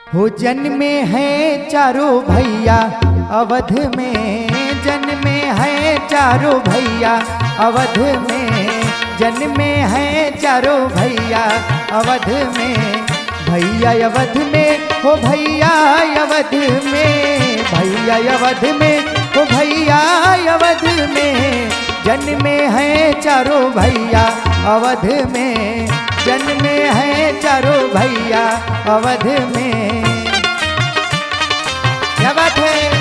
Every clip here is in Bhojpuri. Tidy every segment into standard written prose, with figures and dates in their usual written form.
हो जन्मे हैं चारों भैया अवध में, जन्मे हैं चारों भैया अवध में, जन्मे हैं चारों भैया अवध में। भैया अवध में हो भैया अवध में, भैया अवध में हो भैया अवध में, जन्मे हैं चारों भैया अवध में, जन्मे हैं चारों भैया अवध में। क्या बात है।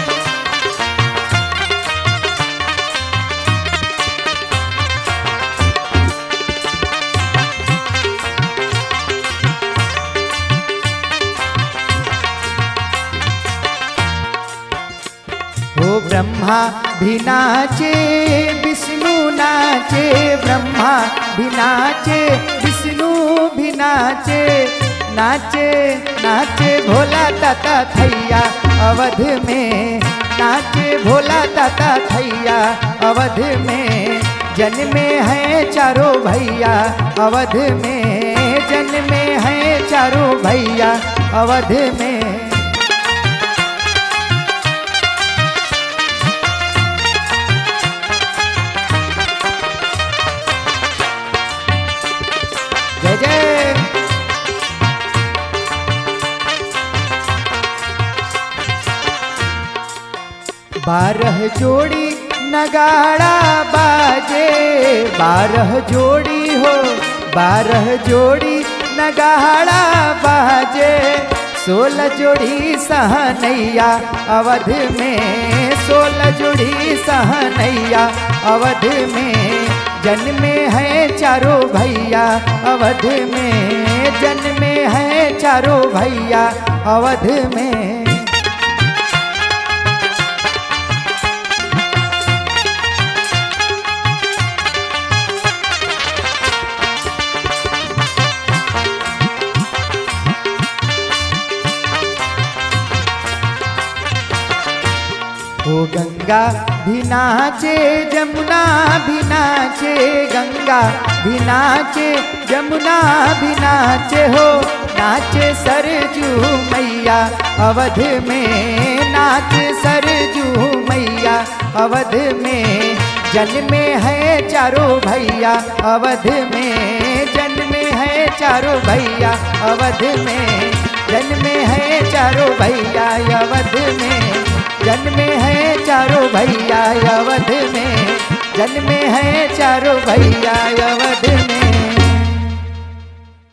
हो ब्रह्मा भी नाचे विष्णु नाचे, ब्रह्मा भी नाचे विष्णु भी नाचे, नाचे नाचे भोला ताता थैया अवध में, नाचे भोला ताता थैया अवध में। जन्मे हैं चारों भैया अवध में, जन्मे हैं चारों भैया अवध में। जय जय। बारह जोड़ी नगाड़ा बाजे, बारह जोड़ी हो बारह जोड़ी नगाड़ा बाजे, 16 जोड़ी सहनैया अवध में, 16 जोड़ी सहनैया अवध में। जन्मे हैं चारों भैया अवध में, जन्मे हैं चारों भैया अवध में। हो गंगा भी नाचे जमुना भी नाचे, गंगा भी नाचे जमुना भी नाचे, हो नाचे सरजू मैया अवध में, नाचे सरजू मैया अवध में। जन्मे हैं चारों भैया अवध में, जन्मे हैं चारों भैया अवध में, जन्मे हैं चारों भैया अवध में, जन्मे हैं चारों भैया अवध में, जन्मे हैं चारों भैया अवध में।